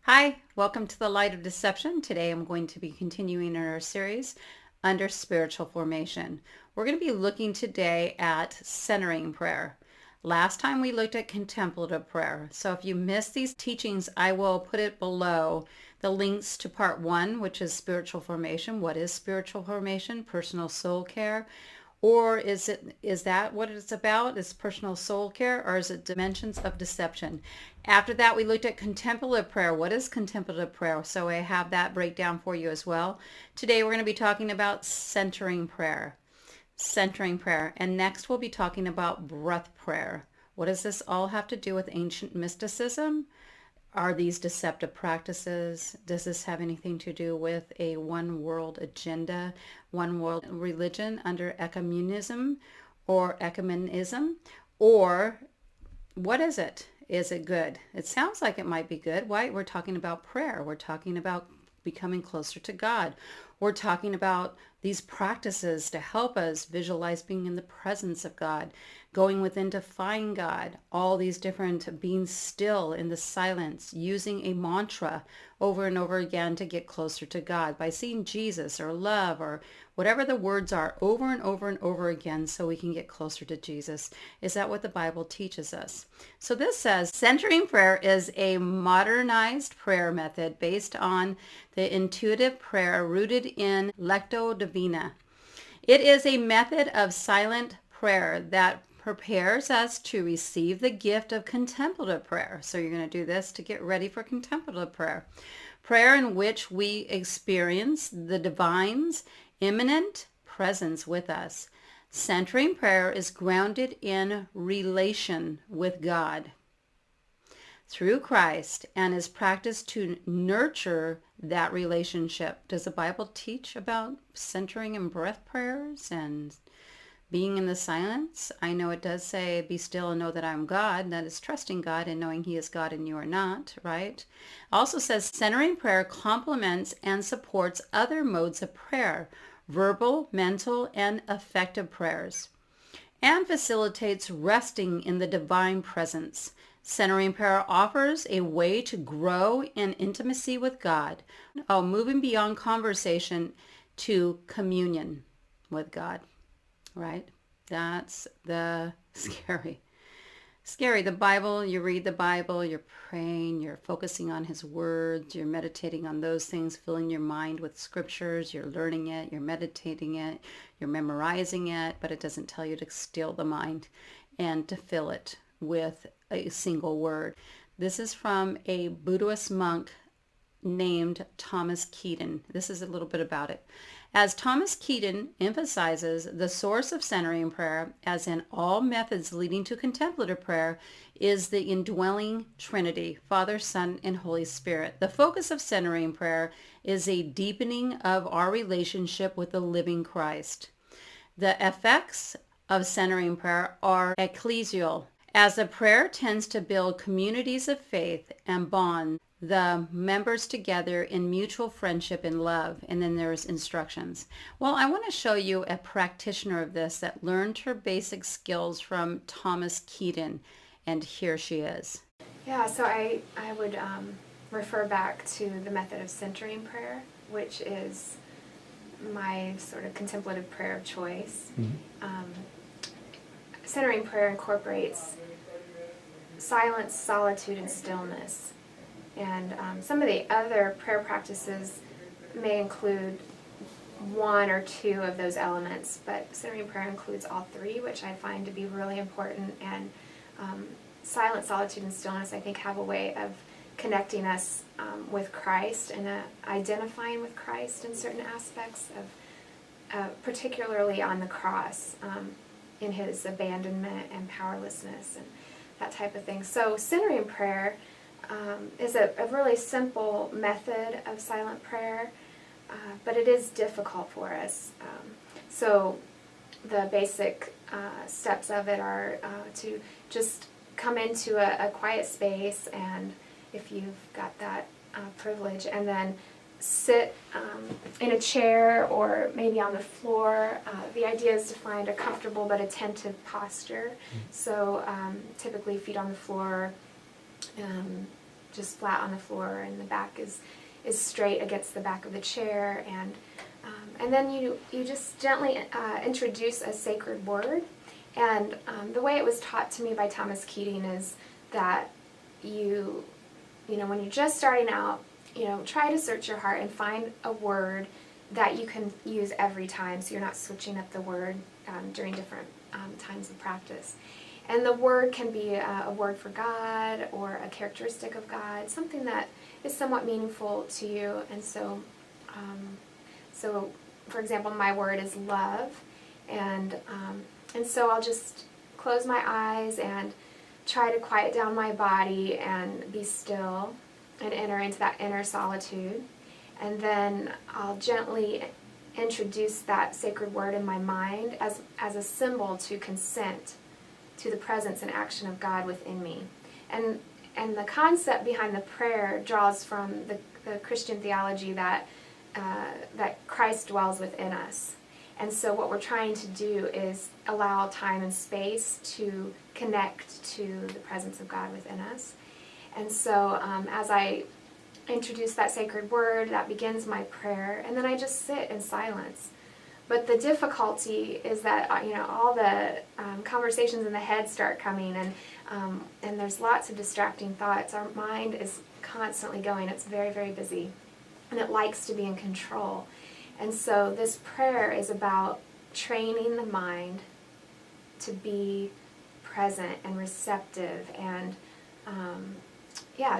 Hi, welcome to the Light of Deception. Today I'm going to be continuing our series under spiritual formation. We're going to be looking today at centering prayer. Last time we looked at contemplative prayer. So if you missed these teachings, I will put it below the links to part 1, which is spiritual formation. What is spiritual formation? Personal soul care. Or is that what it's about? Is personal soul care, or is it dimensions of deception? After that, we looked at contemplative prayer. What is contemplative prayer? So I have that breakdown for you as well. Today we're going to be talking about centering prayer. Centering prayer. And next we'll be talking about breath prayer. What does this all have to do with ancient mysticism? Are these deceptive practices? Does this have anything to do with a one world agenda, one world religion under ecumenism or ecumenism? Or what is it? Is it good? It sounds like it might be good. Why? We're talking about prayer. We're talking about becoming closer to God. We're talking about these practices to help us visualize being in the presence of God, going within to find God, all these different being still in the silence, using a mantra over and over again to get closer to God by seeing Jesus or love or whatever the words are over and over and over again so we can get closer to Jesus. Is that what the Bible teaches us? So this says centering prayer is a modernized prayer method based on the intuitive prayer rooted in Lectio Divina. It is a method of silent prayer that prepares us to receive the gift of contemplative prayer. So you're going to do this to get ready for contemplative prayer. Prayer in which we experience the divine's immanent presence with us. Centering prayer is grounded in relation with God through Christ and is practiced to nurture that relationship. Does the Bible teach about centering and breath prayers and being in the silence? I know it does say, be still and know that I'm God. That is trusting God and knowing he is God and you are not, right? Also says centering prayer complements and supports other modes of prayer, verbal, mental, and affective prayers, and facilitates resting in the divine presence. Centering prayer offers a way to grow in intimacy with God, moving beyond conversation to communion with God, right? That's the scary. The Bible, you read the Bible, you're praying, you're focusing on his words, you're meditating on those things, filling your mind with scriptures, you're learning it, you're meditating it, you're memorizing it, but it doesn't tell you to still the mind and to fill it with a single word. This is from a Buddhist monk named Thomas Keating. This is a little bit about it. As Thomas Keating emphasizes, the source of centering prayer, as in all methods leading to contemplative prayer, is the indwelling Trinity, Father, Son, and Holy Spirit. The focus of centering prayer is a deepening of our relationship with the living Christ. The effects of centering prayer are ecclesial, as the prayer tends to build communities of faith and bond the members together in mutual friendship and love. And then there's instructions. Well, I want to show you a practitioner of this that learned her basic skills from Thomas Keating. And here she is. Yeah, so I would refer back to the method of centering prayer, which is my sort of contemplative prayer of choice. Centering prayer incorporates silence, solitude, and stillness. And some of the other prayer practices may include one or two of those elements, but centering prayer includes all three, which I find to be really important. And silence, solitude, and stillness, I think, have a way of connecting us with Christ and identifying with Christ in certain aspects of, particularly on the cross, in his abandonment and powerlessness and that type of thing. So centering prayer is a really simple method of silent prayer, but it is difficult for us. So the basic steps of it are to just come into a quiet space, and if you've got that privilege, and then sit in a chair or maybe on the floor. The idea is to find a comfortable but attentive posture. So typically feet on the floor, just flat on the floor, and the back is straight against the back of the chair. And then you just gently introduce a sacred word. And the way it was taught to me by Thomas Keating is that you know, when you're just starting out, you know, try to search your heart and find a word that you can use every time, so you're not switching up the word during different times of practice. And the word can be a word for God or a characteristic of God, something that is somewhat meaningful to you. And so, for example, my word is love, and so I'll just close my eyes and try to quiet down my body and be still and enter into that inner solitude. And then I'll gently introduce that sacred word in my mind as a symbol to consent to the presence and action of God within me. And the concept behind the prayer draws from the Christian theology that Christ dwells within us. And so what we're trying to do is allow time and space to connect to the presence of God within us. And so as I introduce that sacred word, that begins my prayer, and then I just sit in silence. But the difficulty is that, you know, all the conversations in the head start coming, and there's lots of distracting thoughts. Our mind is constantly going. It's very, very busy, and it likes to be in control. And so this prayer is about training the mind to be present and receptive, and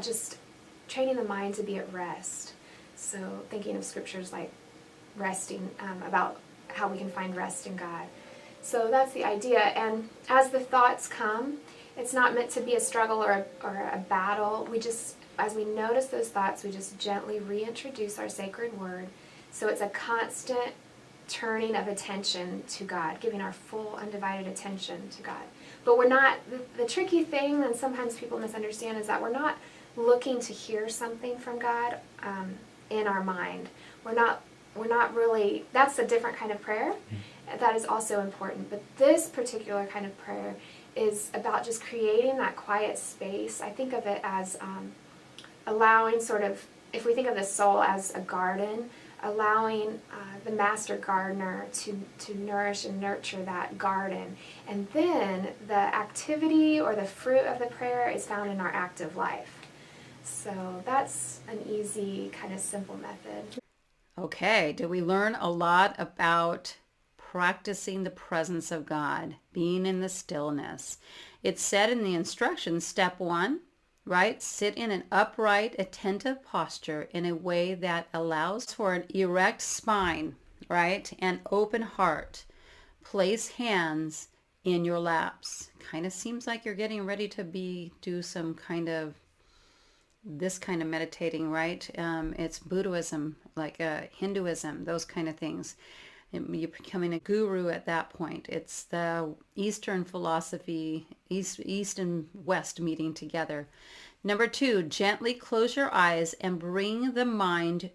just training the mind to be at rest. So thinking of scriptures like resting, about how we can find rest in God. So that's the idea. And as the thoughts come, it's not meant to be a struggle or a battle. We just, as we notice those thoughts, we just gently reintroduce our sacred word. So it's a constant turning of attention to God, giving our full undivided attention to God. But we're not, the tricky thing, and sometimes people misunderstand, is that we're not looking to hear something from God in our mind. We're not really, that's a different kind of prayer. That is also important. But this particular kind of prayer is about just creating that quiet space. I think of it as allowing sort of, if we think of the soul as a garden, allowing the master gardener to nourish and nurture that garden. And then the activity or the fruit of the prayer is found in our active life. So that's an easy, kind of simple method. Okay, did we learn a lot about practicing the presence of God, being in the stillness? It's said in the instructions, step 1, right? Sit in an upright, attentive posture in a way that allows for an erect spine, right? And open heart. Place hands in your laps. Kind of seems like you're getting ready to do some kind of this kind of meditating, right? It's Buddhism, like Hinduism, those kind of things. You're becoming a guru at that point. It's the Eastern philosophy, East and West meeting together. Number 2, gently close your eyes and bring the mind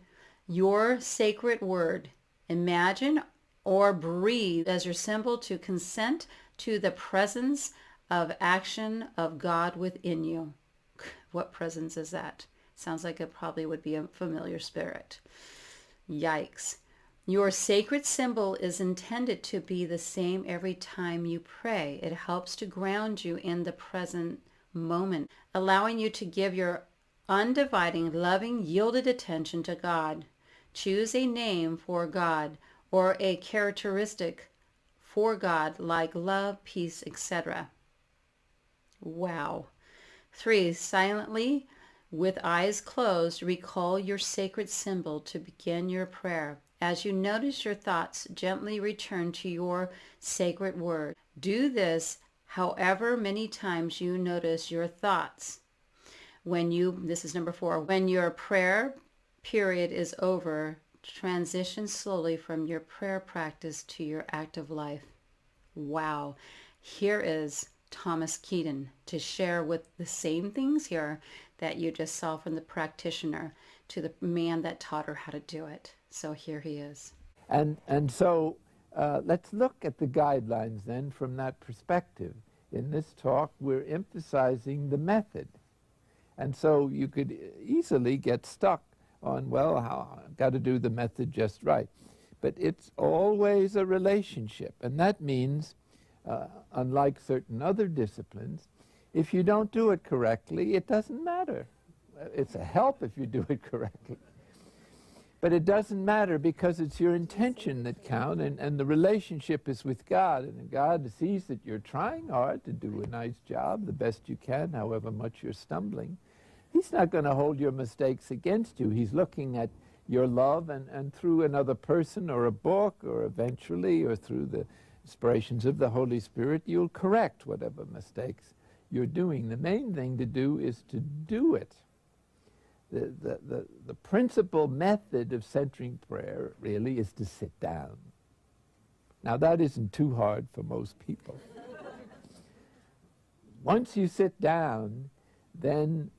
your sacred word. Imagine or breathe as your symbol to consent to the presence of action of God within you. What presence is that? Sounds like it probably would be a familiar spirit. Yikes. Your sacred symbol is intended to be the same every time you pray. It helps to ground you in the present moment, allowing you to give your undividing, loving, yielded attention to God. Choose a name for God or a characteristic for God like love, peace, etc. Wow. 3, silently, with eyes closed, recall your sacred symbol to begin your prayer. As you notice your thoughts, gently return to your sacred word. Do this however many times you notice your thoughts. This is number 4, when your prayer period is over, transition slowly from your prayer practice to your active life. Wow. Here is Thomas Keating to share with the same things here that you just saw from the practitioner to the man that taught her how to do it. So here he is. And so let's look at the guidelines then from that perspective. In this talk, we're emphasizing the method. And so you could easily get stuck on, well, I've got to do the method just right. But it's always a relationship, and that means, unlike certain other disciplines, if you don't do it correctly, it doesn't matter. It's a help if you do it correctly. But it doesn't matter because it's your intention that counts, and the relationship is with God. And God sees that you're trying hard to do a nice job, the best you can, however much you're stumbling. He's not going to hold your mistakes against you. He's looking at your love, and through another person or a book or eventually or through the inspirations of the Holy Spirit, you'll correct whatever mistakes you're doing. The main thing to do is to do it. The principal method of centering prayer really is to sit down. Now that isn't too hard for most people. Once you sit down, then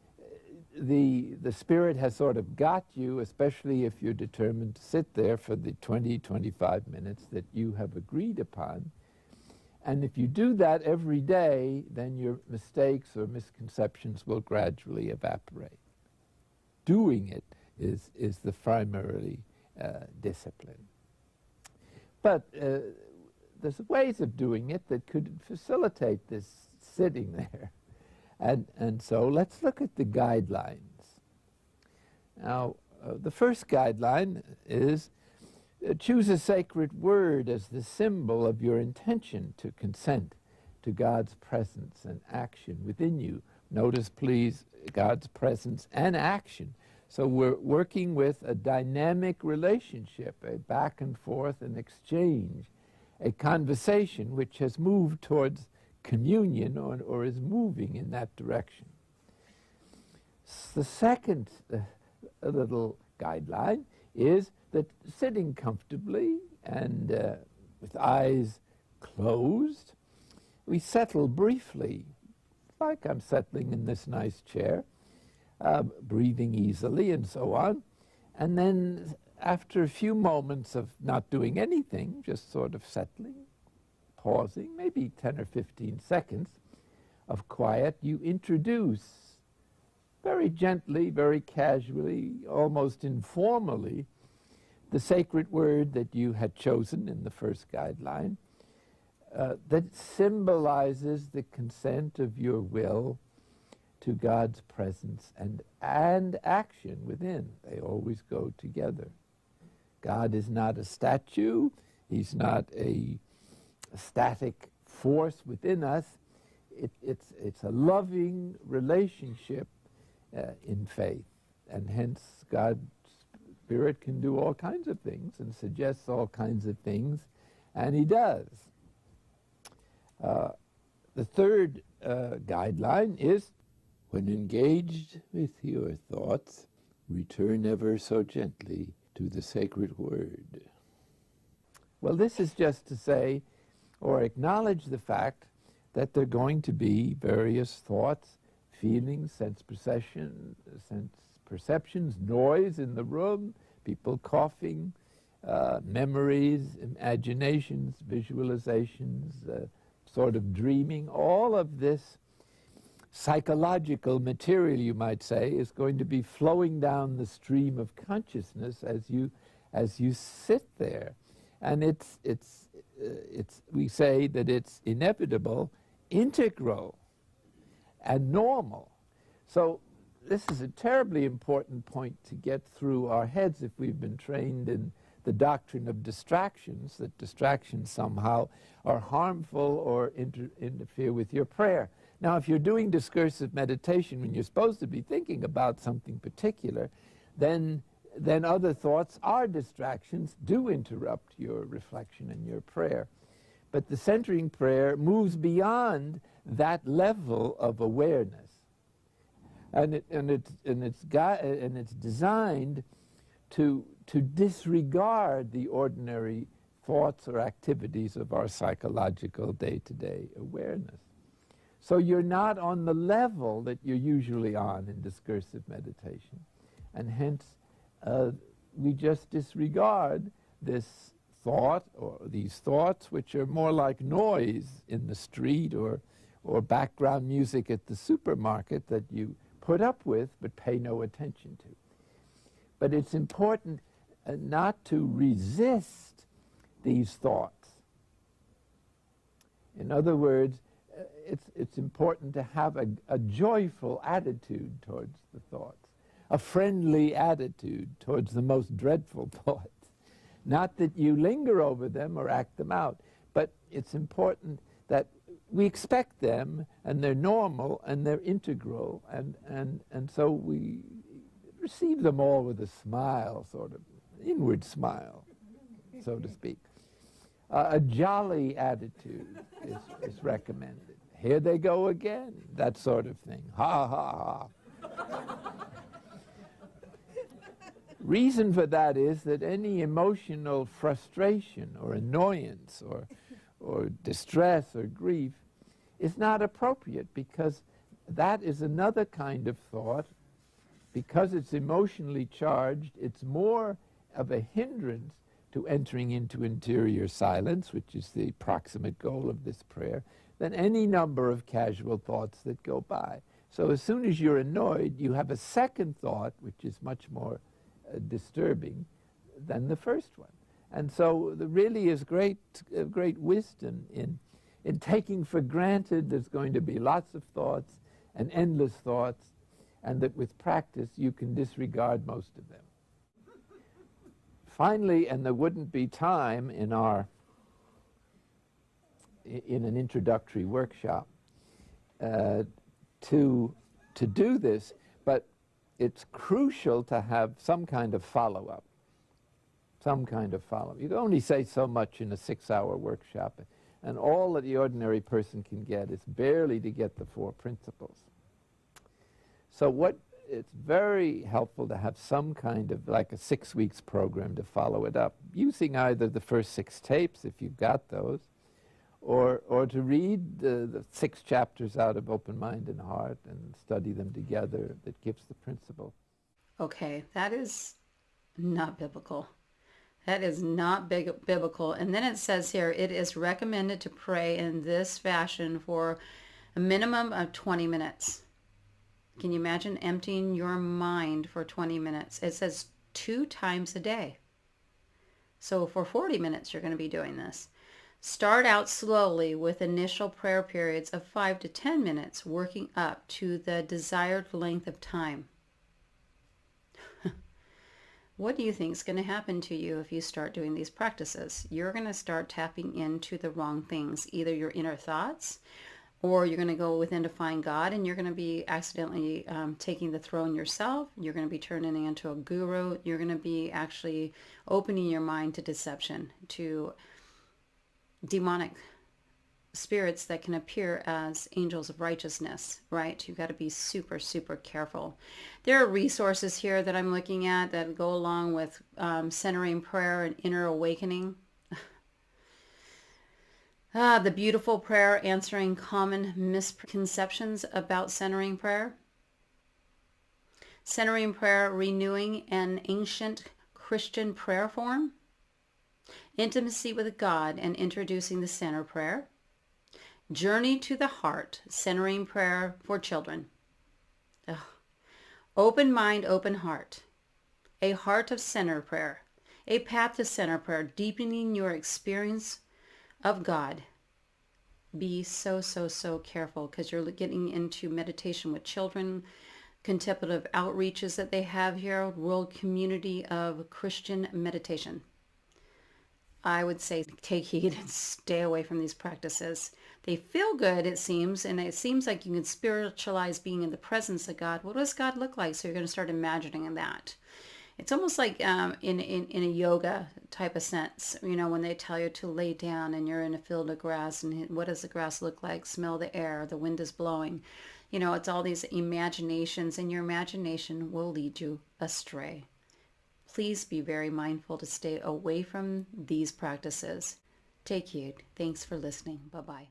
the Spirit has sort of got you, especially if you're determined to sit there for the 20-25 minutes that you have agreed upon. And if you do that every day, then your mistakes or misconceptions will gradually evaporate. Doing it is the primarily discipline. But there's ways of doing it that could facilitate this sitting there. And so let's look at the guidelines. Now, the first guideline is choose a sacred word as the symbol of your intention to consent to God's presence and action within you. Notice, please, God's presence and action. So we're working with a dynamic relationship, a back and forth, an exchange, a conversation which has moved towards communion or is moving in that direction. The second little guideline is that sitting comfortably and with eyes closed, we settle briefly, like I'm settling in this nice chair, breathing easily and so on. And then after a few moments of not doing anything, just sort of settling, pausing, maybe 10 or 15 seconds of quiet, you introduce very gently, very casually, almost informally, the sacred word that you had chosen in the first guideline that symbolizes the consent of your will to God's presence and action within. They always go together. God is not a statue. He's not a static force within us. It's a loving relationship in faith, and hence God's Spirit can do all kinds of things and suggests all kinds of things, and He does. The third guideline is, when engaged with your thoughts, return ever so gently to the sacred word. Well, this is just to say, or acknowledge the fact that there are going to be various thoughts, feelings, sense perceptions, noise in the room, people coughing, memories, imaginations, visualizations, sort of dreaming. All of this psychological material, you might say, is going to be flowing down the stream of consciousness as you sit there. And we say that it's inevitable, integral, and normal. So this is a terribly important point to get through our heads if we've been trained in the doctrine of distractions, that distractions somehow are harmful or interfere with your prayer. Now, if you're doing discursive meditation when you're supposed to be thinking about something particular, then other thoughts are distractions, do interrupt your reflection and your prayer. But the centering prayer moves beyond that level of awareness. And it's designed to disregard the ordinary thoughts or activities of our psychological day-to-day awareness. So you're not on the level that you're usually on in discursive meditation. And hence, we just disregard this thought or these thoughts, which are more like noise in the street or background music at the supermarket that you put up with but pay no attention to. But it's important not to resist these thoughts. In other words, it's important to have a joyful attitude towards the thoughts, a friendly attitude towards the most dreadful thoughts. Not that you linger over them or act them out, but it's important that we expect them, and they're normal, and they're integral, and so we receive them all with a smile, sort of inward smile, so to speak. A jolly attitude is recommended. Here they go again, that sort of thing. Ha, ha, ha. Reason for that is that any emotional frustration or annoyance or distress or grief is not appropriate, because that is another kind of thought. Because it's emotionally charged, it's more of a hindrance to entering into interior silence, which is the proximate goal of this prayer, than any number of casual thoughts that go by. So as soon as you're annoyed, you have a second thought, which is much more disturbing than the first one. And so there really is great wisdom in taking for granted there's going to be lots of thoughts and endless thoughts, and that with practice you can disregard most of them. Finally, and there wouldn't be time in an introductory workshop to do this, but it's crucial to have some kind of follow-up. Some kind of follow-up. You can only say so much in a 6-hour workshop, and all that the ordinary person can get is barely to get the 4 principles. So it's very helpful to have some kind of, like a 6 weeks program to follow it up, using either the first 6 tapes, if you've got those, or to read the 6 chapters out of Open Mind and Heart and study them together. That gives the principle. Okay, that is not biblical. That is not biblical. And then it says here, it is recommended to pray in this fashion for a minimum of 20 minutes. Can you imagine emptying your mind for 20 minutes? It says 2 times a day. So for 40 minutes, you're going to be doing this. Start out slowly with initial prayer periods of 5 to 10 minutes, working up to the desired length of time. What do you think is going to happen to you if you start doing these practices? You're going to start tapping into the wrong things, either your inner thoughts, or you're going to go within to find God, and you're going to be accidentally taking the throne yourself. You're going to be turning into a guru. You're going to be actually opening your mind to deception, to demonic spirits that can appear as angels of righteousness, right? You've got to be super, super careful. There are resources here that I'm looking at that go along with centering prayer and inner awakening. The beautiful prayer answering common misconceptions about centering prayer. Centering prayer renewing an ancient Christian prayer form. Intimacy with God and introducing the center prayer. Journey to the heart, centering prayer for children. Open mind, open heart. A heart of center prayer. A path to center prayer, deepening your experience of God. Be so, so, so careful, because you're getting into meditation with children, contemplative outreaches that they have here, World Community of Christian Meditation. I would say take heed and stay away from these practices. They feel good, it seems, and it seems like you can spiritualize being in the presence of God. What does God look like? So you're going to start imagining that. It's almost like in a yoga type of sense, you know, when they tell you to lay down and you're in a field of grass, and what does the grass look like? Smell the air, the wind is blowing. You know, it's all these imaginations, and your imagination will lead you astray. Please be very mindful to stay away from these practices. Take heed. Thanks for listening. Bye-bye.